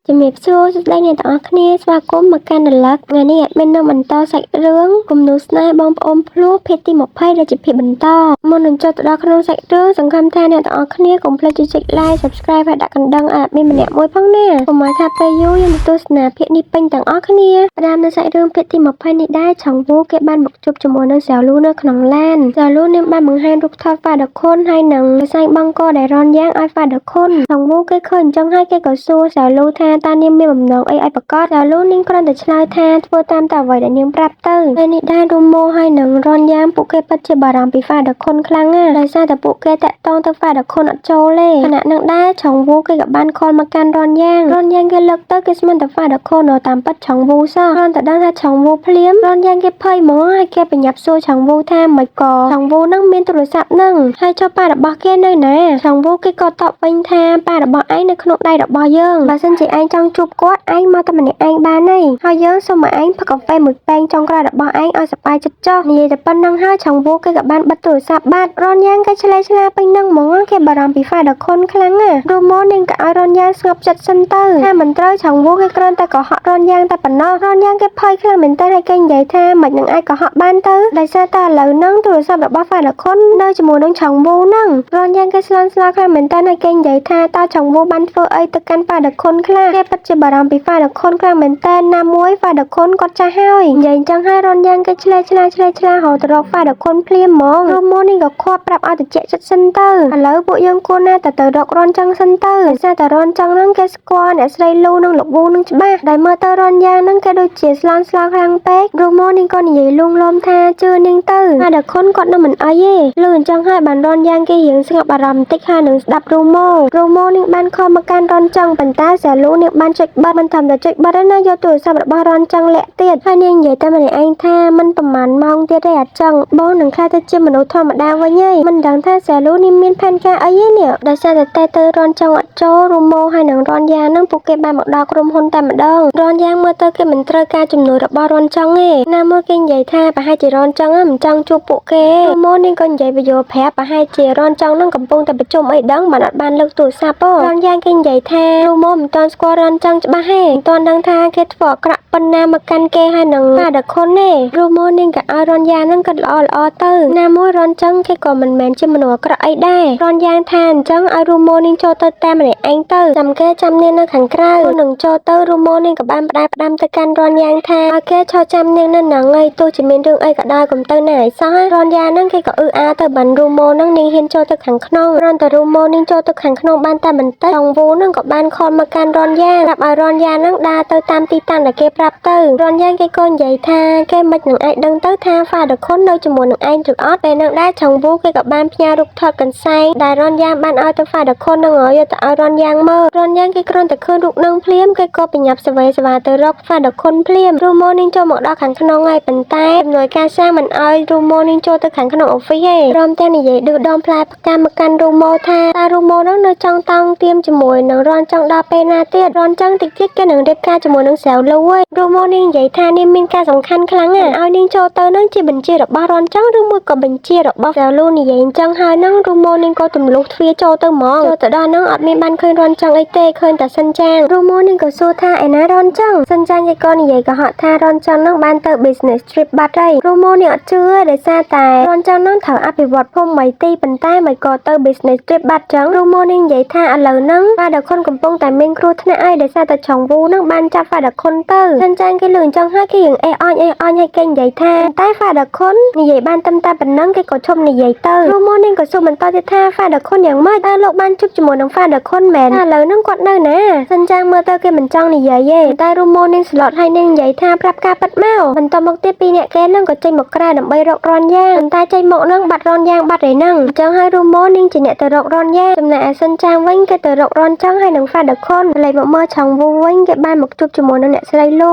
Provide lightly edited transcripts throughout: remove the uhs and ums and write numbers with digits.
ជំរាបសួរសួស្តីអ្នកទាំងអស់គ្នាស្វាគមន៍មកកាន់រលឹកថ្ងៃនេះមាននឹងបន្តសាច់រឿងគំនូរស្នេហ៍បងប្អូនភ្លោះភាគទី20ដែលជាភាគបន្តមុននឹងចូលទៅដល់ក្នុងសាច់រឿងសង្ឃឹមថាអ្នកទាំងអស់គ្នាកុំភ្លេចចុច like subscribe ហើយដាក់កណ្ដឹងឲ្យមានម្នាក់មួយផងណាកុំឲ្យខាតពេលយូរយើងទៅទស្សនាភាគនេះពេញទាំងអស់គ្នាផ្ដើមនៅសាច់រឿងភាគទី20នេះដែរឆុងវូគេបានមកជួបជាមួយនឹងសៅលូនៅក្នុងឡានសៅលូនាងបានបង្ហាញរូបថតហ្វាដខុនហើយនឹងសែងបង្គោលដែលរនយ៉ាងឲ្យហ្វាដខុនឆុងវូគេឃើញអញ្ចឹងហើយគេក៏សួរសៅលូថាតើនាងមានបំណងអីឲ្យប្រកាសសៅលូនាងគ្រាន់តែឆ្លើយថាធ្វើតាមតែអ្វីដែលនាងប្រាប់ទៅហើយនេះដែររូម៉ូហើយនឹងរនយ៉ាងពួកគេពិតជាបារម្ភពីហ្វាដខុនខ្លាំងណាស់ដោយសារតែពួកគេតាក់ទងទៅហ្វាដខុនអត់ចូលទេខណៈនឹងដែរឆុងវូគេក៏បានខលមកកាន់រនយ៉ាងគេលើកទៅគេស្មានតែហ្វាដខុននៅតាមពិតឆុងវូសោះគ្រាន់តែដឹងថាឆុងវូភ្លាមរនយ៉ាងគេភ័យហ្មងហើយគេបញ្ញាប់សួរឆុងវូថាមិនក៏ឆុងវូនឹងមានទូរស័ព្ទនឹងហើយចុះប៉ារបស់គេនៅណាឆុងវូគេក៏តបវិញថាប៉ារបស់ឯងនៅក្នុងដៃរបស់យើងបើសិនជាឯងចង់ជួបគាត់ឯងមកតែម្នាក់ឯងបានទេហើយយើងសូមឲ្យឯងផឹកកាហ្វេមួយពែងចុងក្រោយរបស់ឯងឲ្យសប្បាយចិត្តចុះនិយាយតែប៉ុណ្្នឹងហើយឆុងវូគេក៏បានបិទទូរស័ព្ទបាត់រនយ៉ាងគេឆ្លេឆ្លាពេញនឹងហ្មងគេបារម្ភពីហ្វាដខុនខ្លាំងណាស់រូម៉ូនាងក៏ឲ្យរនយ៉ាងស្ងប់ចិត្តសិនទៅថាមិនត្រូវឆុងវូគេគ្រាន់តែកុហករនយ៉ាងតែប៉ុណ្ណោះរនយ៉ាងគេភ័យខ្លាំងមែនតើហើយគេនិយាយថាមិននឹងអាចកុហកបានទៅដោយសារតែឥឡូវហ្នឹងទូរស័ព្ទរបស់ហ្វាដខុននៅជាមួយនឹងឆុងវូហ្នឹងរនយ៉ាងគេស្លន់ស្លោខ្លាំងមែនតើហើយគេនិយាយថាតើឆុងវូបានធ្វើអីទៅកាន់ហ្វាដខុនខ្លះគេពិតជាបារម្ភពីហ្វាដខុនខ្លាំងមែនតើណាមួយហ្វាដខុនគាត់ចាស់ហើយនិយាយអញ្ចឹងហើយរនយ៉ាងគេឆ្លេឆ្លារហូតទៅរកហ្វាដខុនភ្លាមហ្មងរូម៉ូនេះក៏ខាត់ប្រាប់ឲ្យតិចចិត្តសិនទៅឥឡូវពួកយើងគួរណាទៅរករនចឹងសិនទៅដោយសារតែរនចឹងហ្នឹងគេស្គាល់អ្នកស្រីលូនិងលោកវូនឹងច្បាស់ដែលមើលទៅរនយ៉ាងហ្នឹងគេដូចជាស្លន់ស្លោខ្លាំងពេករូម៉ូនេះក៏និយាយលួងលោមថាជឿនាងទៅហ្វាដខុនគាត់នឹងមិនអីទេលឺអញ្ចឹងហើយបានរនយ៉ាងគេរៀងស្ងប់អារម្មណ៍បន្តិចហើយនឹងស្ដាប់រូម៉ូនេះបានខំមកកាន់រនចឹងប៉ុន្តែសាលូនេះបានចុចបិទមិនធម្មតាចុចបិទទេណាយកទូរស័ព្ទរបស់រនចឹងលាក់ទៀតហើយនាងនិយាយតែម្នាក់ឯងថាមិនប្រហែលម៉ោងទៀតទេអាចចឹងបងនឹងខ្លាចទៅជាមនុស្សធម្មតាវិញហើយមិនដឹងថាសាលូនេះមានផែនការអីទេនេះដោយសារតែទៅរនចឹងអត់ចូលរូម៉ូហើយនឹងរនយ៉ាងនឹងពួកគេបានមកដល់ក្រុមហ៊ុនតែម្ដងរនយ៉ាងមើលទៅគេមិនត្រូវការជំនួយរបស់រនចឹងទេណាមួយគេនិយាយថាប្រហែលជារនចឹងមិនចង់ជួបពួកគេរូម៉ូនេះក៏និយាយបញ្យល់ប្រាប់ប្រហែលជារនចឹងនឹងកំពុងតែប្រជុំអីដឹងមិនអត់បានលើកទូរស័ព្ទរនយ៉ាងគេនិយាយថារូម៉ូមិនទាន់ស្គាល់រនចឹងច្បាស់ទេមិនទាន់ដឹងថាគេធ្វើអាក្រក់ប៉ុណ្ណាមកកាន់គេហើយនឹងហ្វាដខុនទេរូម៉ូនេះក៏ឲ្យរនយ៉ាងនឹងគិតល្អទៅណាមួយរនចឹងគេក៏មិនមែនជាមនុស្សអាក្រក់អីដែររនយ៉ាងថាអញ្ចឹងឲ្យរូម៉ូនេះចូលទៅតាមម្នាក់ឯងទៅចាំគេចាំនាងនៅខាងក្រៅនឹងចូលទៅរូម៉ូនេះក៏បានផ្ដាំទៅកាន់រនយ៉ាងថាឲ្យគេឈរចាំនាងនៅហ្នឹងហើយទោះជាមានរឿងអីក៏ដោយកុំទៅណាឲ្យសោះរនយ៉ាងហ្នឹងគេក៏ទៅបានរូម៉ូហ្នឹងនាងហ៊ានចូលទៅខាងក្នុងរនតែរូម៉ូនេះចូលទៅខាងក្នុងបានតែបន្តិចឆុងវូហ្នឹងក៏បានខលមកកាន់រនយ៉ាងប្រាប់ឲ្យរនយ៉ាងហ្នឹងដើរទៅតាមទីតាំងដែលគេប្រាប់ទៅរនយ៉ាងគេក៏និយាយថាគេមិននឹងអាចដឹងទៅថាហ្វាដខុននៅជាមួយនឹងឯងឬអត់ពេលហ្នឹងដែរឆុងវូគេក៏បានផ្ញើរូបថតកន្សែងដែលរនយ៉ាងបានឲ្យទៅហ្វាដខុនហ្នឹងយកទៅឲ្យរនយ៉ាងមើលរនយ៉ាងគេគ្រាន់តែឃើញរូបនឹងភ្លាមគេក៏បញ្ញាប់ស្វែទៅរកហ្វាដខុនភ្លាមរូម៉ូនេះចូលមកដល់ខាងក្នុងហើយប៉ុន្តែជំនួយការសាងមិនឲ្យរូម៉ូនេះចូលទៅខាងក្នុងអូហ្វីសទេព្រមទាំងនិយាយឌឺដមផ្លែផ្កាមកកាន់រូម៉ូថាតើរូម៉ូនឹងនៅចង់តង់ទៀមជាមួយនឹងរនចង់ដល់ពេលណាទៀតរនចង់តិចទៀតគេនឹងរៀបការជាមួយនឹងសាវលូហើយរូម៉ូនេះនិយាយថានាងមានការសំខាន់ខ្លាំងណាស់ឲ្យនាងចូលទៅនឹងជាបញ្ជារបស់រនចង់ឬមួយក៏បញ្ជារបស់សាវលូនិយាយអញ្ចឹងហើយនឹងរូម៉ូនេះក៏ទម្លុះទ្វារចូលទៅហ្មងចូលទៅដល់នឹងអត់មានបានឃើញរនចង់អីទេឃើញតែសិនចាងរូម៉ូនេះក៏សួរថាឯណារនចង់សិនចាងគេក៏និយាយកុហកថារនចង់នឹងបានទៅ business trip បាត់ហើយរូម៉ូនេះអត់ជឿដោយសារតែរនចង់នឹងត្រូវអភិវឌ្ឍភូមិមីទីប៉ុន្តែមិនក៏ទៅ business trip បាត់ចឹងរូម៉ូនេះនិយាយថាឥឡូវហ្នឹងហ្វាដខុនកំពុងតែមានគ្រោះថ្នាក់ហើយដោយសារតែឆុងវូនឹងបានចាប់ហ្វាដខុនទៅសិនចាងគេលឺអញ្ចឹងហើយគេរៀងអេអញហើយគេនិយាយថាតែហ្វាដខុននិយាយបានតែប៉ុណ្ណឹងគេក៏ឈប់និយាយទៅរូម៉ូនេះក៏សួរបន្តទៀតថាហ្វាដខុនយ៉ាងម៉េចតើលោកបានជួបជាមួយនឹងហ្វាដខុនមែនឥឡូវហ្នឹងគាត់នៅណាសិនចាងមើលទៅគេមិនចង់និយាយទេតែរូម៉ូនេះស្លុតហើយនឹងនិយាយថាប្រាប់ការពិតមកបន្តមកទៀតពីរអ្នកគេហ្នឹងក៏ចេញមកក្រៅដើម្បីរករនយ៉ាងប៉ុន្តែចេញមកហ្នឹងបាត់រនយ៉ាងបាត់ឯហ្នឹងអញ្ចឹងហើយរូម៉ូនេះជាអ្នកទៅរករនយ៉ាងចំណែកឯសិនចាងវិញគេទៅរករនចឹងហើយនឹងហ្វាដខុនលេខមកមើលឆុងវូវិញគេបានមកជួបជាមួយនឹងអ្នកស្រីល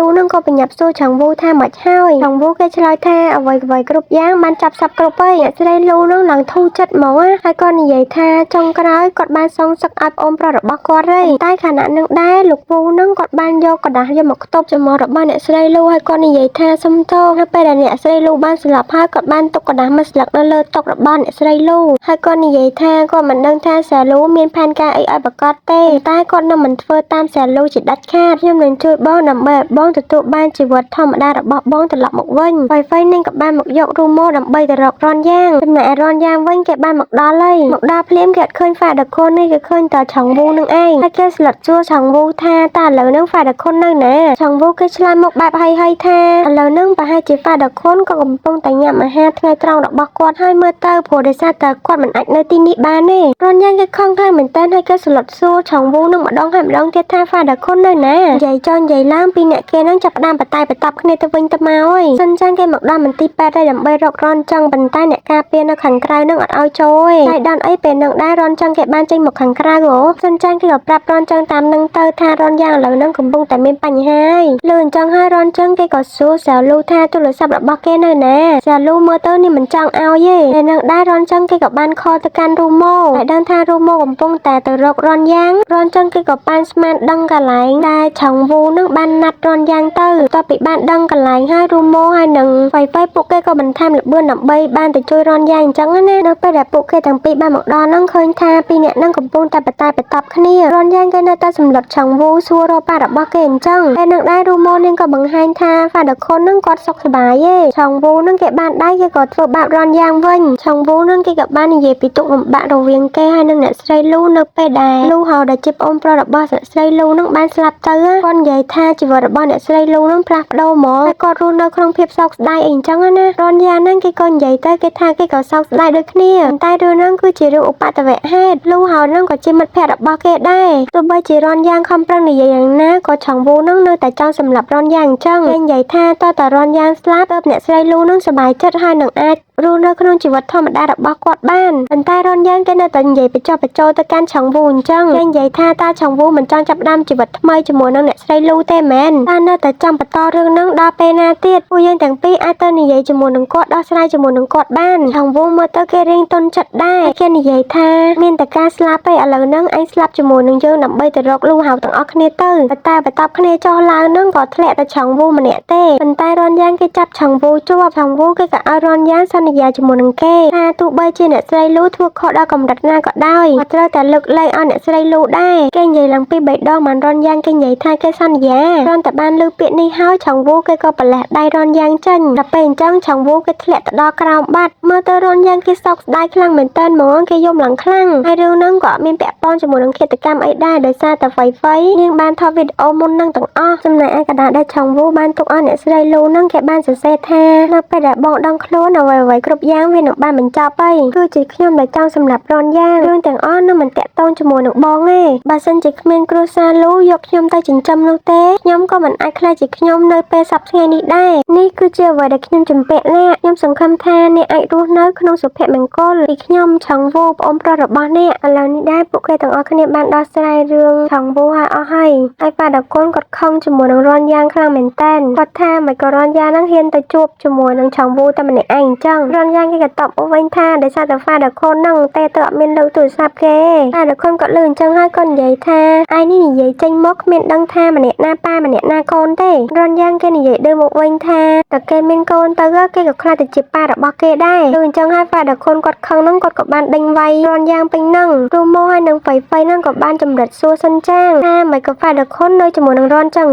ូហ្នឹងក៏បញ្ញាប់សួរឆុងវូថាម៉េចហើយឆុងវូគេឆ្លើយថាអ្វីគ្រប់យ៉ាងបានចាប់សັບគ្រប់ហើយអ្នកស្រីលូហ្នឹងឡើងធូរចិត្តហ្មងហើយក៏និយាយថាចុងក្រោយគាត់បានសងសឹកឲ្យប្អូនប្រុសរបស់គាត់ហើយតែខណៈនឹងដែរលោកវូហ្នឹងគាត់បានយកกระดาษយកមកខ្ទប់ចំរបស់អ្នកស្រីលូហើយគាត់និយាយថាសុំទោសនៅពេលដែលអ្នកស្រីលូបានស្លាប់ហើយគាត់បានទុកกระดาษមួយស្លឹកនៅលើតុរបស់អ្នកស្រីលូហើយគាត់និយាយថាគាត់មិនដឹងថាសាលូមានផែនការអីឲ្យប្រកាសទេតែគាត់នៅ មិនធ្វើតាមសាលូជាដាច់ខាតខ្ញុំនឹងជួយបងដើម្បីឲ្យបងទទួលបានជីវិតធម្មតារបស់បងត្រឡប់មកវិញហ្វៃនឹងក៏បានមកយករូម៉ូដើម្បីទៅរករនយ៉ាងចំណែករនយ៉ាងវិញគេបានមកដល់ហើយមកដល់ភ្លាមគេអត់ឃើញហ្វាដកូននេះគេឃើញតែឆងវូនឹងឯងហើយគេស្លុតសួរឆងវូថាតើឥឡូវនឹងហ្វាដកូននៅណាឆងវូគេឆ្លើយមកបែបហីថាឥឡូវនឹងប្រហែលជាហ្វាដកូនក៏កំពុងតែញ៉ាំអាហារថ្ងៃត្រង់របស់គាត់ហើយមើលទៅព្រោះដោយសារតែគាត់មិនអាចនៅទីនេះបានទេរនយ៉ាងគេខឹងខ្លាំងមែនតើហើយគេស្លុតសួរឆងវូនឹងម្ដងហើយម្ដងទៀតថាហ្វាដកូននៅណានិយាយចោលនិយាយឡើងពីអ្នកគេនឹងចាប់ផ្ដើមបតែបតប់គ្នាទៅវិញទៅមកហើយសិនចាងគេមកដល់មន្ទីរពេទ្យដើម្បីរករនចង់ប៉ុន្តែអ្នកការពារនៅខាងក្រៅនឹងអត់ឲ្យចូលទេហើយដល់អីពេលនឹងដែររនចង់គេបានចេញមកខាងក្រៅហ៎សិនចាងគេក៏ប្រាប់រនចង់តាមនឹងទៅថារនយ៉ាងឥឡូវនឹងកំពុងតែមានបញ្ហាហើយលឺអញ្ចឹងហើយរនចង់គេក៏សួរសាលូថាទូរស័ព្ទរបស់គេនៅណាសាលូមើលទៅនេះមិនចង់ឲ្យទេតែនឹងដែររនចង់គេក៏បានខលទៅកាន់រូម៉ូហើយដឹងថារូម៉ូកំពុងតែទៅរករនយ៉ាងរនចង់គេក៏បានស្មានដឹងកន្លែងដែលឆងវូនឹងបានណាត់រនយ៉ាងទៅតទៅពីបានដឹងកន្លែងហើយរូម៉ូហើយនឹងហ្វៃពួកគេក៏បន្ថែមល្បឿនដើម្បីបានទៅជួយរនយ៉ាងអញ្ចឹងណានៅពេលដែលពួកគេទាំងពីរបានមកដល់នឹងឃើញថាពីរអ្នកនឹងកំពុងតែបតែបតប់គ្នារនយ៉ាងគេនៅតែសម្លុតឆងវូសួររកប៉ារបស់គេអញ្ចឹងហើយនឹងដែររូម៉ូនឹងក៏បង្ហាញថាហ្វាដកូននឹងគាត់សុខសប្បាយទេឆងវូនឹងគេបានដៃគេក៏ធ្វើបាបរនយ៉ាងវិញឆងវូនឹងគេក៏បាននិយាយពីទុក្ខលំបាករវាងគេហើយនឹងអ្នកស្រីលូនៅពេលដែលលូហៅដែលជាប្អូនប្រុសរបស់អ្នកស្រីលូនឹងបានស្លាប់ទៅគាត់និយាយថាជីវិតរបស់អ្នកស្រីលូនឹងផ្លាស់ប្ដូរហ្មងហើយគាត់រស់នៅក្នុងភាពសោកស្ដាយអីអញ្ចឹងណារនយ៉ាងហ្នឹងគេក៏និយាយទៅគេថាគេក៏សោកស្ដាយដូចគ្នាតែរឿងហ្នឹងគឺជារឿងឧបទ្ទវហេតុលូហៅហ្នឹងក៏ជាមិត្តភក្តិរបស់គេដែរទោះបីជារនយ៉ាងខំប្រឹងនិយាយយ៉ាងណាក៏ឆងវូហ្នឹងនៅតែចង់សម្លាប់រនយ៉ាងអញ្ចឹងគេនិយាយថាតើតារនយ៉ាងស្លាប់ទើបអ្នកស្រីលូហ្នឹងសប្បាយចិត្តហើយនឹងអាចរស់នៅក្នុងជីវិតធម្មតារបស់គាត់បានប៉ុន្តែរនយ៉ាងគេនៅតែនិយាយបញ្ចុះបញ្ចូលទៅកាន់ឆងវូអញ្ចឹងគេនិយាយថាតើឆងវូមិនចង់ចាប់ផ្ដើមជីវិតថ្មីជាមួយនឹងអ្នកស្រីលូទេមែនតើនៅតែចង់បន្តរឿងហ្នឹងដល់ពេលណាទៀតពួកយើងទាំងពីរអាចទៅនិយាយជាមួយនឹងគាត់ដោះស្រាយជាមួយនឹងគាត់បានឆងវូមើលទៅគេរៀងទន់ចិត្តដែរគេនិយាយថាមានតែការស្លាប់ទេឥឡូវហ្នឹងឯងស្លាប់ជាមួយនឹងយើងដើម្បីទៅរកលូហៅទាំងអស់គ្នាទៅតែបតប់គ្នាចុះឡើងហ្នឹងក៏ធ្លាក់ទៅឆងវូម្នាក់ទេប៉ុន្តែរនយ៉ាងគេចាប់ឆងវូជាប់ឆងវូគេក៏ឲ្យរនយ៉ាងសន្យាជាមួយនឹងគេថាទោះបីជាអ្នកស្រីលូធ្វើខុសដល់កម្រិតណាក៏ដោយក៏ត្រូវតែលើកលែងឲ្យអ្នកស្រីលូដែរគេនិយាយឡើងពី3ដងមិនរនយ៉ាងគេនិយាយថាគេសន្យាគ្រាន់តែបានលើពាក្យនេះហើយឆងវូគេក៏ប្រឡះដៃរនយ៉ាងចេញដល់ពេលអញ្ចឹងឆងវូគេធ្លាក់ទៅដល់ក្រោមបាត់មើលទៅរនយ៉ាងគេសោកស្ដាយខ្លាំងមែនតើហ្មងគេយំឡើងខ្លាំងហើយរឿងហ្នឹងក៏អត់មានពាក់ព័ន្ធជាមួយនឹងឃាតកម្មអីដែរដោយសារតែហ្វៃនាងបានថតវីដេអូមុនហ្នឹងទាំងអស់ចំណែកឯកណ្ដាលដែលឆងវូបានទុកឲ្យអ្នកស្រីលូហ្នឹងគេបានសរសេរថានៅពេលដែលបងដឹងខ្លួនអ្វីៗគ្រប់យ៉ាងវានឹងបានបញ្ចប់ហើយគឺជាខ្ញុំដែលចង់សម្លាប់រនយ៉ាងរឿងទាំងអស់នឹងមិនតាក់ទងជាមួយនឹងបងទេបើសិនជាគ្មានគ្រួសារលូយកខ្ញុំទៅចិញ្ចឹមនោះទេខ្ញុំក៏មិនអាចខ្លាចជាខ្ញុំនៅពេលសប្តាហ៍ថ្ងៃនេះដែរនេះគឺជាអ្វីដែលខ្ញុំជំពាក់អ្នកខ្ញុំសង្ឃឹមថាអ្នកអាចរស់នៅក្នុងសុភមង្គលពីខ្ញុំឆងវូប្អូនប្រុសរបស់អ្នកឥឡូវនេះដែរពួកគេទាំងអស់គ្នាបានដោះស្រាយរឿងឆងវូឲ្យអស់ហើយប៉ាដកូនគាត់ខឹងជាមួយនឹងរនយ៉ាងខ្លាំងមែនតើគាត់ថាមិនក៏រនយ៉ាងនឹងហ៊ានទៅជួបជាមួយនឹងឆងវូតែម្នាក់ឯងអញ្ចឹងរនយ៉ាងគេក៏តបមកវិញថាដោយសារតែប៉ាដកូននឹងតែទៅអត់មានលើកទូរស័ព្ទគេប៉ាដកូនគាត់លឺអញ្ចឹងហើយគាត់និយាយថាឯនេះនិយាយចេញមកគ្មានដឹងថាម្នាក់ណាប៉ាម្នាក់ណាកូនទេរនយ៉ាងគេនិយាយដើមមកវិញថាតើគេមានកូនទៅគេក៏ខ្លាចទៅជាប៉ារបស់គេដែរលឺអញ្ចឹងហើយប៉ាដកូនគាត់ខឹងនឹងគាត់ក៏បានដេញវាយរនយ៉ាងពេញនឹងរូម៉ូហើយនឹងហ្វៃនឹងក៏បានចម្រិតសួរសិនចាងថាមិនក៏ប៉ាដកូននៅជាមួយនឹងរនចឹង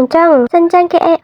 សិនចាងគេអេ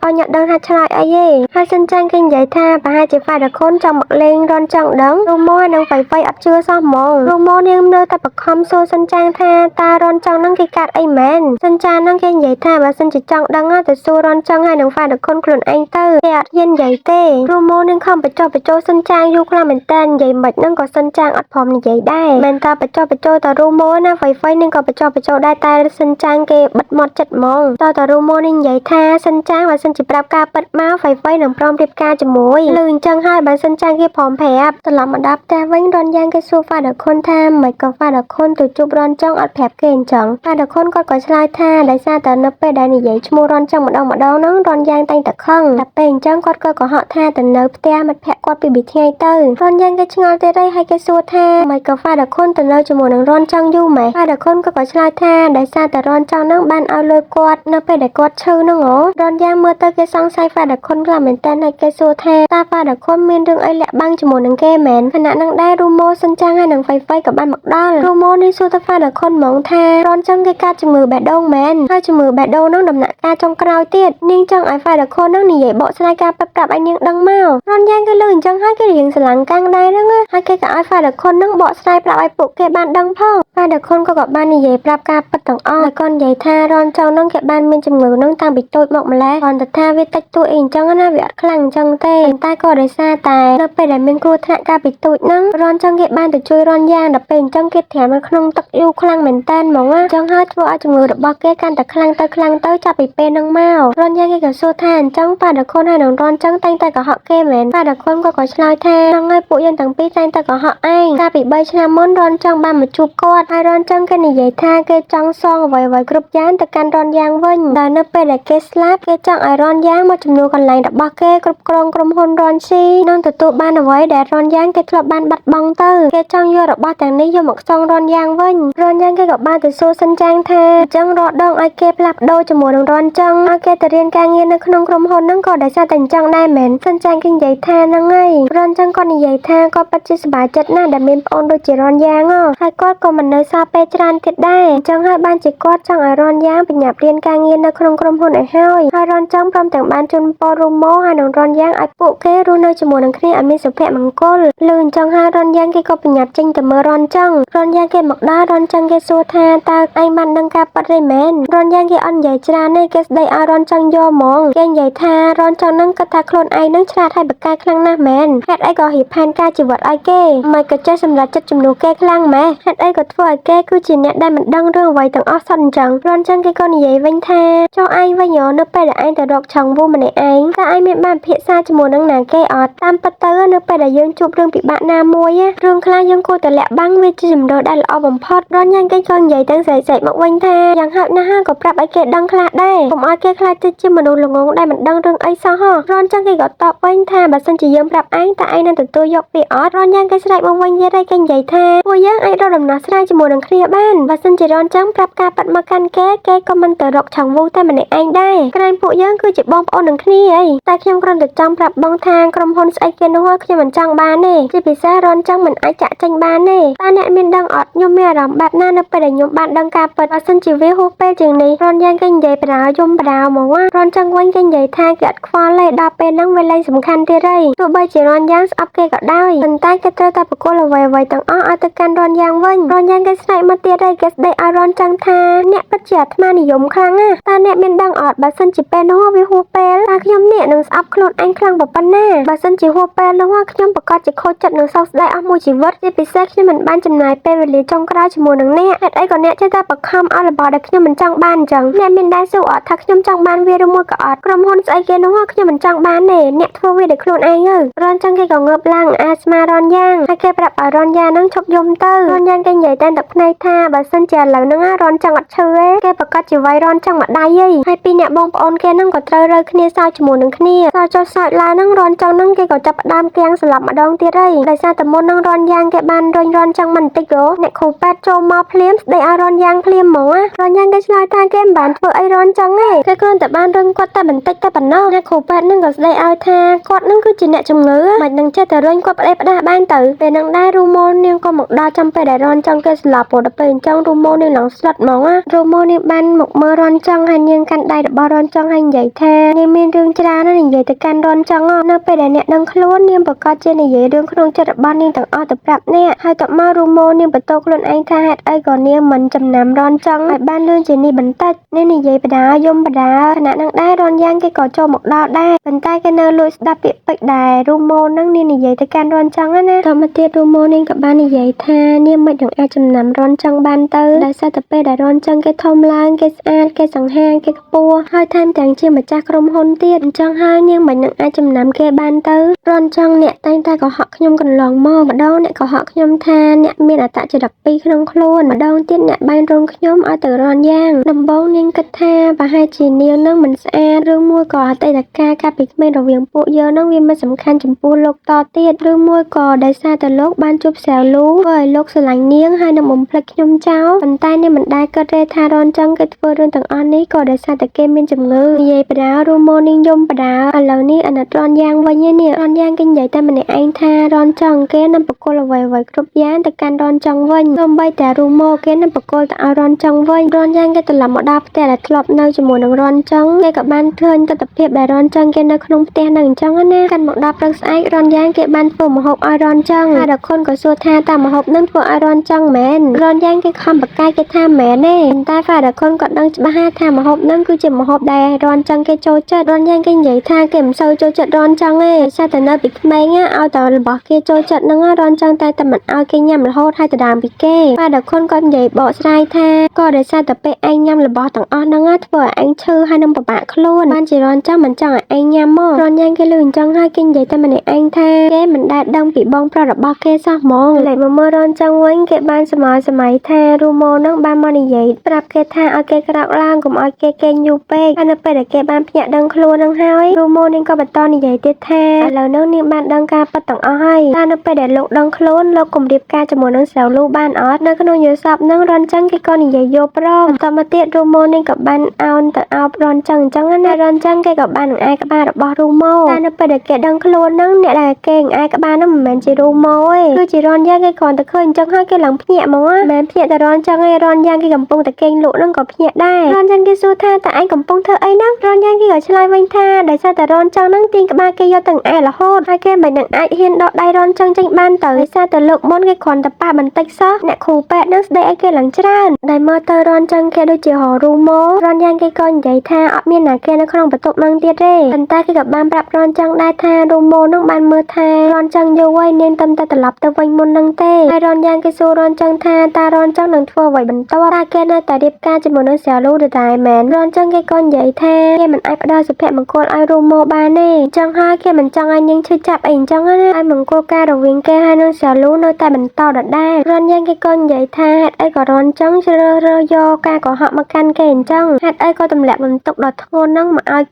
អញអត់ដឹងថាឆ្លើយអីទេហើយសិនចាងគេនិយាយថាប្រហែលជាប៉ាដកូនចង់មកលេងរនចឹងដឹងរូម៉ូហើយនឹងហ្វៃអត់ជឿសោះហ្មងរូម៉ូនាងនៅតែបខំសួរសិនចាងថាតើរនចឹងនឹងគេកាត់អីមែនសិនចាងនឹងគេនិយាយថាបើសិនជាចង់ដឹងទៅសួររនចឹងហើយនឹងប៉ាដកូនខ្លួនឯងទៅគេអត់ហ៊ាននិយាយទេរូម៉ូនឹងខំបញ្ចុះបញ្ចូលសិនចាងយូរខ្លាំងមែនតើនិយាយមិននឹងក៏សិនចាងអត់ព្រមនិយាយដែរមិនថាបញ្ចុះបញ្ចូលតរូម៉ូណាហ្វៃនឹងក៏បញ្ចុះបញ្ចូលដែរតែសិនចាងគេបិទមាត់ចិត្តហ្មងតរូម៉ូនឹងនិយាយថាសិនចាងបើសិនជាប្រាប់ការពិតមកហ្វៃនឹងព្រមរៀបការជាមួយលឺអញ្ចឹងហើយបើសិនចាងគេព្រមប្រាប់ត្រឡប់មកដល់ផ្ទះវិញរនយ៉ាងគេសួរប៉ាដកូនថាមិនក៏ប៉ាដកូនទៅជួបរនចឹងអត់ប្រាប់គេអញ្ចឹងប៉ាដកូនគាត់ក៏ឆ្លើយថាដោយសារតែនៅពេលដែលនិយាយឈ្មោះរនចឹងម្ដងហ្នឹងរនយ៉ាងតែងតែខឹងតែពេលអញ្ចឹងគាត់ក៏កុហកថាទៅនៅផ្ទះមិត្តភក្តិគាត់ពីថ្ងៃទៅរនយ៉ាងគេឆ្ងល់ទៀតហើយគេសួរថាមិនក៏ប៉ាដកូនទៅនៅជាមួយនឹងរនចឹងយូរម៉េចប៉ាដកូនក៏ឆ្លើយថាដោយសារតែរនចឹងហ្នឹងបានឲ្យលុយគាត់នៅពេលដែលគាត់ឈឺហ្នឹងរនយ៉ាងមើលទៅគេសង្ស័យប៉ាដកូនខ្លាំងមែនតើហើយគេសួរថាតើប៉ាដកូនមានរឿងអី លាក់បាំងជាមួយនឹងគេមែនខណៈនឹងដែររូម៉ូសិនចាំងហើយនឹងហ្វៃក៏បានមកដល់រូម៉ូនេះសួរទៅហ្វាដខុនហ្មងថារនចឹងគេកាត់ជំងឺបេះដូងមែនហើយជំងឺបេះដូងនឹងដំណាក់កាលចុងក្រោយទៀតនាងចង់ឲ្យហ្វាដខុននឹងនិយាយបកស្រាយការប្រាប់ឲ្យនាងដឹងមករនយ៉ាងគេលើអញ្ចឹងហើយគេរៀងស្រឡាំងកាំងដែរហ្នឹងហើយគេក៏ឲ្យហ្វាដខុននឹងបកស្រាយប្រាប់ឲ្យពួកគេបានដឹងផងហ្វាដខុនក៏បាននិយាយប្រាប់ការពិតទាំងអស់ហើយក៏និយាយថារនចង់នឹងគេបានមានជំងឺនឹងតាំងពីតូចមកម្ល៉េះគាត់ថាវាតិចតួចអីអញ្ចឹងណាវាអត់ខ្លាំងអញ្ចឹងទេតែក៏ដោយសារតែនៅពេលដែលមានគ្រោះថ្នាក់កាលពីតូចហ្នឹងរនចឹងគេបានទៅជួយរនយ៉ាងដល់ពេលអញ្ចឹងគេត្រាំនៅក្នុងទឹកយូរខ្លាំងមែនតើហ្មងអញ្ចឹងហើយធ្វើឲ្យជំងឺរបស់គេកាន់តែខ្លាំងទៅចាប់ពីពេលហ្នឹងមករនយ៉ាងគេក៏សួរថាអញ្ចឹងប៉ាដខុនហើយនឹងរនចឹងតែងតែកុហកគេមែនប៉ាដខុនក៏ឆ្លើយថាហ្នឹងហើយពួកយើងទាំងពីរតែងតែកុហកឯងកាលពី3ឆ្នាំមុនរនចឹងបានមកជួបគាត់ហើយរនចឹងគេនិយាយថាគេចង់សងអ្វីៗគ្រប់យ៉ាងទៅកាន់រនយ៉ាងវិញដល់នៅពេលដែលគេស្លាប់គេចង់ឲ្យរនយ៉ាងមកជំនួសកន្លែងរបស់គេគ្រប់គ្រងក្រុមហ៊ុនរនស៊ីនឹងទទួលបានអ្វីដែលរនយ៉ាងគេធ្លាប់បានបាត់បង់ទៅគេចង់យករបស់ទាំងនេះយកមកសងរនយ៉ាងវិញរនយ៉ាងគេក៏បានទៅសួរសិនចាងថាអញ្ចឹងរត់ដងឲ្យគេផ្លាស់ប្ដូរជាមួយនឹងរនចឹងឲ្យគេទៅរៀនការងារនៅក្នុងក្រុមហ៊ុនហ្នឹងក៏ដោយសារតែអញ្ចឹងដែរមែនសិនចាងគេនិយាយថាហ្នឹងហើយរនចឹងគាត់និយាយថាគាត់ពិតជាសប្បាយចិត្តណាស់ដែលមានប្អូនដូចជារនយ៉ាងហើយគាត់ក៏មិននៅសល់ពេលច្រើនទៀតដែរអញ្ចឹងហើយបានជាគាត់ចង់ឲ្យរនយ៉ាងបញ្ញាប់រៀនការងារនៅក្នុងក្រុមហ៊ុនឲ្យហើយរនចឹងព្រមទាំងបានជូនពររូម៉ូហើយនឹងរនយ៉ាងឲ្យពួកគេរស់នៅជាមួយនឹងគ្នាឲ្យមានសុភមង្គលលឺអញ្ចឹងហើយរនយ៉ាងគេក៏បញ្ញាប់ចេញទៅមើលរនចឹងយ៉ាងគេមកដល់រនចឹងគេសួរថាតើឯងបានដឹងការពិតឬមែនរនយ៉ាងគេអត់និយាយច្រើនទេគេស្ដីឲ្យរនចឹងយកហ្មងគេនិយាយថារនចឹងនឹងគិតថាខ្លួនឯងនឹងឆ្លាតហើយបកកាយខ្លាំងណាស់មែនហេតុអីក៏រៀបផែនការជីវិតឲ្យគេមិនក៏ចេះសម្រាប់ចិត្តជំនួសគេខ្លាំងម៉េះហេតុអីក៏ធ្វើឲ្យគេគឺជាអ្នកដែលមិនដឹងរឿងអ្វីទាំងអស់សោះអញ្ចឹងរនចឹងគេក៏និយាយវិញថាចុះឯងវិញនៅពេលដែលឯងទៅរកឆងវូម្នាក់ឯងតើឯងមានបានពិភាក្សាជាមួយនឹងណាគេអត់តាមពិតទៅនៅពេលដែលយើងជួបរឿងពិបាកណាមួយរឿងខ្លះយើងគួរតែលាក់បាំងវាជាជំរឿដែលល្អបំផុតរនយ៉ាងគេក៏និយាយទាំងស្រែកមកវិញថាយ៉ាងហោចណាស់ក៏ប្រាប់ឲ្យគេដឹងខ្លះដែរកុំឲ្យគេខ្លាចទៅជាមនុស្សល្ងងដែលមិនដឹងរឿងអីសោះរនចឹងគេក៏តបវិញថាបើសិនជាយើងប្រាប់ឯងតើឯងនឹងទទួលយកវាអត់រនយ៉ាងគេស្រែកមកវិញទៀតហើយគេនិយាយថាពួកយើងអាចរកដំណោះស្រាយជាមួយនឹងគ្នាបានបើសិនជារនចឹងប្រាប់ការប៉ັດមកកាន់គេក៏មិនទៅរកឆងវូតែម្នាក់ឯងដែរក្រែងពួកយើងគឺជាបងប្អូននឹងគ្នាអីតែខ្ញុំគ្រាន់តែចង់ប្រាប់បងថាក្រុមហ៊ុនស្អីគេនោះខ្ញុំមិនចង់បានទេជាពិសេសរនចឹងមិនអាចចាក់ចេញបានទេតើអ្នកមានដឹងអត់ខ្ញុំមានអារម្មណ៍បែបណានៅពេលដែលខ្ញុំបានដឹងការពិតបើសិនជាវាហួសពេលជាងនេះរនយ៉ាងគេនិយាយបដាយំបដាហ្មងរនចឹងវិញគេនិយាយថាគេអត់ខ្វល់ទេដល់ពេលហ្នឹងវាលែងសំខាន់ទៀតហើយទោះបីជារនយ៉ាងស្អប់គេក៏ដោយប៉ុន្តែគេត្រូវតែប្រគល់អ្វីៗទាំងអស់ឲ្យទៅកាន់រនយ៉ាងវិញរនយ៉ាងគេស្នើមកទៀតហើយគេស្ដីឲ្យរនចឹងថាអ្នកពិតជាអាត្មានិយមខ្លាំងណាស់តើអ្នកមានដឹងអត់បើសិនជាពេលនោះវាហួសពេលតើខ្ញុំនេះនឹងស្អប់ខ្លួនឯងខ្លាំងប៉ុណ្ណាបើសិនជាហួសពេលនោះខ្ញុំប្រកាសជាខូចចិត្តនឹងសោកស្ដាយអស់មួយជីវិតជាពិសេសខ្ញុំមិនបានចំណាយពេលវេលាចុងក្រោយជាមួយនឹងអ្នកហេតុអីក៏អ្នកចេះតែបខំឲ្យរបស់ដែលខ្ញុំមិនចង់បានអញ្ចឹងអ្នកមានដែរសួរអត់ថាខ្ញុំចង់បានវាឬមួយក៏អត់ក្រុមហ៊ុនស្អីគេនោះខ្ញុំមិនចង់បានទេអ្នកធ្វើវាដោយខ្លួនឯងរនចឹងគេក៏ងើបឡើងអាស្មារនយ៉ាងហើយគេប្រាប់ឲ្យរនយ៉ាងនឹងឈប់យំទៅរនយ៉ាងគេនិយាយតែទឹកភ្នែកថាបើសិនជាឥឡូវហ្នឹងរនចឹងអត់ឈឺទេគេប្រកាសជាវាយរនចឹងមកដៃហើយពីរអ្នកបងប្អូនគេហ្នឹងក៏ត្រូវរើគ្នាសើចជាមួយនឹងគ្នាសើចចុះសើចឡើងហ្នឹងរនចឹងហ្នឹងគេក៏ចាប់ផ្ដើមគាំងស្លាប់ម្ដងទៀតហើយដោយសារតែមុនហ្នឹងរនយ៉ាងគេបានរុញរនចឹងមិនតិចហ៎អ្នកគ្រូប៉ែតចូលមកភ្លាមស្ដីឲ្យរនយ៉ាងភ្លាមហ្មងរនយ៉ាងគេឆ្លើយថាគេមិនបានធ្វើអីរនចឹងទេគេគ្រាន់តែបានរុញគាត់តែបន្តិចតែប៉ុណ្ណោះអ្នកគ្រូប៉ែតហ្នឹងក៏ស្ដីឲ្យថាគាត់ហ្នឹងគឺជាអ្នកជំងឺមិននឹងចេះតែរុញគាត់ផ្ដេសផ្ដាសបានទៅពេលហ្នឹងដែររូម៉ូនាងក៏មកដល់ចំពេលដែលរនចឹងគេស្លាប់ព្រោះដល់ពេលអញ្ចឹងរូម៉ូនាងឡើងស្លាប់ហ្មងរូម៉ូនាងបានមកមើលរនចឹងហើយនាងកាន់ដៃរបស់រនចឹងហើយនិយាយថានាងមានរឿងច្រើនណាស់និយាយទៅកាន់រនចឹងនៅពេលដែលអ្នកដឹងខ្លួននាងប្រកាសជានិយាយរឿងក្នុងចិត្តរបស់នាងទាំងអស់ទៅប្រាប់អ្នកហើយតបមករូម៉ូនាងបន្ទោខ្លួនឯងថាហេតុអីក៏នាងមិនចំណាំរនចឹងឲ្យបានលឿនជានេះបន្តិចនាងនិយាយបដាយំបដាខណៈនឹងដែររនយ៉ាងគេក៏ចូលមកដល់ដែរប៉ុន្តែគេនៅលួចស្ដាប់ពាក្យពេចន៍ដែររូម៉ូនឹងនាងនិយាយទៅកាន់រនចឹងណាតមកទៀតរូម៉ូនាងក៏បាននិយាយថានាងមិននឹងអាចចំណាំរនចឹងបានទៅដោយសារតែពេលដែលរនចឹងគេធំឡើងគេស្អាតគេសង្ហាគេខ្ពស់ហើយថែមទាំងជាម្ចាស់ក្រុមហ៊ុនទៀតអញ្ចឹងហើយនាងមិននឹងអាចចំណាំគេបានទៅរនចឹងអ្នកតែងតែកុហកខ្ញុំកន្លងមកម្ដងអ្នកកុហកខ្ញុំថាអ្នកមានអត្តចរិតពីរក្នុងខ្លួនម្ដងទៀតអ្នកបានរងខ្ញុំឲ្យទៅរនយ៉ាងដំបូងនាងគិតថាប្រហែលជានាងនឹងមិនស្អាតឬមួយក៏អតីតកាលកាលពីក្មេងរវាងពួកយើងនឹងវាមិនសំខាន់ចំពោះលោកតទៀតឬមួយក៏ដោយសារតែលោកបានជួបសៅលូធ្វើឲ្យលោកស្រឡាញ់នាងហើយនឹងបំភ្លេចខ្ញុំចោលប៉ុន្តែនាងមិនដែលគិតទេថារនចឹងគេធ្វើរឿងទាំងអស់នេះក៏ដោយសារតែគេមានជំងឺនិយាយបដារូម៉ូនាងយំបដាឥឡូវនេះអាណិតរនយ៉ាងវិញនេះរនយ៉ាងគេ គេនិយាយតែម្នាក់ឯងថារនចង់គេនឹងបកគលអ្វីៗគ្រប់យ៉ាងទៅកាន់រនចង់វិញសូម្បីតែរូម៉ូគេនឹងបកគលទៅឲ្យរនចង់វិញរនយ៉ាងគេត្រឡប់មកដល់ផ្ទះដែលធ្លាប់នៅជាមួយនឹងរនចង់គេក៏បានឃើញទស្សនភាពដែលរនចង់គេនៅក្នុងផ្ទះនឹងអញ្ចឹងណាកាន់មកដល់ព្រឹកស្អែករនយ៉ាងគេបានធ្វើម្ហូបឲ្យរនចង់ហើយដល់ខុនក៏សួរថាតើម្ហូបនឹងធ្វើឲ្យរនចង់មែនរនយ៉ាងគេខំបកកាយគេថាមែនទេតែហ្វាដល់ខុនក៏ដឹងច្បាស់ថាម្ហូបនឹងគឺជាម្ហូបដែលរនចង់គេចូលចិត្តរនយ៉ាងគេនិយាយថាគេមិនសូវចូលចិត្តរនចង់ទេតែតែនៅពីក្មេងឲ្យតែរបស់គេចូលចិត្តនឹងរនចង់តែមិនឲ្យគេញ៉ាំរហូតហើយទៅដើមពីគេបាទដល់ខុនក៏និយាយបកស្រាយថាក៏ដោយសារតែពេលឯងញ៉ាំរបស់ទាំងអស់ហ្នឹងធ្វើឲ្យឯងឈឺហើយនឹងពិបាកខ្លួនបានជារនចង់មិនចង់ឲ្យឯងញ៉ាំមករនយ៉ាងគេលឺអញ្ចឹងហើយគេនិយាយតែម្នាក់ឯងថាគេមិនដែលដឹងពីបងប្រុសរបស់គេសោះហ្មងលេចមកមើលរនចង់វិញគេបានសម័យថារូម៉ូហ្នឹងបានមកនិយាយប្រាប់គេថាឲ្យគេក្រោកឡើងកុំឲ្យគេគេងយូរពេកហើយនៅពេលដែលគេបានភ្ញាក់ដឹងខ្លួននឹងហើយរូម៉ូនាងក៏បន្តនិយាយទៀតថាឥឡូវនេះនាងបានដឹងការពិតទាំងអស់ហើយតែនៅពេលដែលលោកដឹងខ្លួនលោកកុំរៀបការជាមួយនឹងស្រីលូបានអត់នៅក្នុងយល់សពហ្នឹងរនចង់គេក៏និយាយយកព្រមបន្តមកទៀតរូម៉ូនាងក៏បានអោនទៅអោបរនចង់អញ្ចឹងណារនចង់គេក៏បាននឹងឯក្បាលរបស់រូម៉ូតែនៅពេលដែលគេដឹងខ្លួនហ្នឹងអ្នកដែលគេឯក្បាលហ្នឹងមិនមែនជារូម៉ូទេគឺជារនយ៉ាងគេគ្រាន់តែឃើញអញ្ចឹងហើយគេឡើងភ្ញាក់ហ្មងមិនមែនភ្ញាក់តែរនចង់ទេរនយ៉ាងគេកំពុងតែគេងលក់ហ្នឹងក៏ភ្ញាក់ដែររនយ៉ាងគេសួរថាតើឯងកំពុងធ្វើអីហ្នឹងរនយ៉ាងគេក៏ឆ្លើយវិញថាដោយសារតែរនចង់ហ្នឹងទាញក្បាលគេយកទៅឯរហូតហើយគេមិននឹងអាចហ៊ានដកដៃរនចង់ចេញបានទៅដោយសារតែលោកមុនគេគ្រាន់តែប៉ះបន្តិចសោះអ្នកគ្រូពេទ្យហ្នឹងស្ដីឲ្យគេឡើងច្រើនដែលមើលទៅរនចង់គេដូចជាហៅរូម៉ូរនយ៉ាងគេក៏និយាយថាអត់មានណាគេនៅក្នុងបន្ទប់ហ្នឹងទៀតទេប៉ុន្តែគេក៏បានប្រាប់រនចង់ដែរថារូម៉ូហ្នឹងបានមើលថារនចង់យូរហើយនាងតែត្រឡប់ទៅវិញមុនហ្នឹងទេហើយរនយ៉ាងគេសួររនចង់ថាតើរនចង់នឹងធ្វើអ្វីបន្តតើគេនៅតែរៀបការជាមួយនឹងស្រាលូឬតែមែនរនចង់គេក៏និយាយថាគេមិនអាចផ្ដល់សុភមង្គលឲ្យរូម៉ូបានទេអញ្ចឹងហើយគេមិនចង់ឲ្យនាងឈឺចាប់អីអញ្ចឹងណាឲ្យមង្គលការរវាងគេហើយនឹងស្រាលូនៅតែបន្តដដែលរនយ៉ាងគេក៏និយាយថាហេតុអីក៏រនចង់ជ្រើសរើសយកការកុហកមកកាន់គេអញ្ចឹងហេតុអីក៏ទម្លាក់បន្ទុកដ៏ធ្ងន់ហ្នឹងមកឲ្យ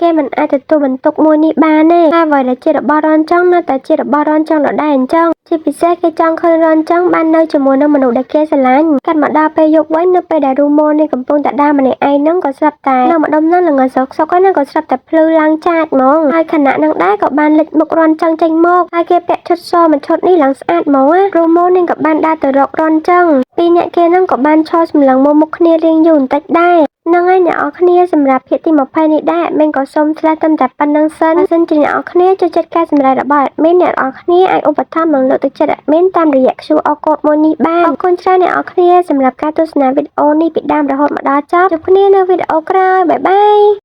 គេមិនអាចទទួលបន្ទុកមួយនេះបានទេហើយអ្វីដែលជារបស់រនចង់នៅតែជារបស់រនចង់ដដែលអញ្ចឹងជាពិសេសគេចង់ឃើញរនចង់បាននៅជាមួយនឹងមនុស្សដែលគេស្រឡាញ់កាត់មកដល់ពេលយប់វិញនៅពេលដែលរូម៉ូនេះកំពុងតែដើរម្នាក់ឯងហ្នឹងក៏ស្រាប់តែនៅម្ដុំហ្នឹងល្ងសុកហ្នឹងក៏ស្រាប់តែភ្លឺឡើងចាចហ្មងហើយខណៈហ្នឹងដែរក៏បានលេចមុខរនចង់ចេញមកហើយគេពាក់ឈុតសមួយឈុតនេះឡើងស្អាតហ្មងរូម៉ូនេះក៏បានដើរទៅរករនចង់ពីរអ្នកគេហ្នឹងក៏បានឈរសម្លឹងមើលមុខគ្នារៀងយូរបន្តិចដែរហ្នឹងហើយអ្នកនរគ្នាសម្រាប់ភាគទី20នេះដែរadminក៏សូមឆ្លើយត្រឹមតែប៉ុណ្្នឹងសិនជាអ្នកនរគ្នាចូលចិត្តការសម្ដែងរបស់ admin អ្នកនរគ្នាអាចឧបត្ថម្ភនិងលើកទឹកចិត្ត admin តាមរយៈ QR code មួយនេះបានអរគុណច្រើនអ្នកនរគ្នាសម្រាប់ការទស្សនាវីដេអូនេះពីដើមរហូតមកដល់ចប់ជួបគ្នានៅវីដេអូក្រោយបាយបាយ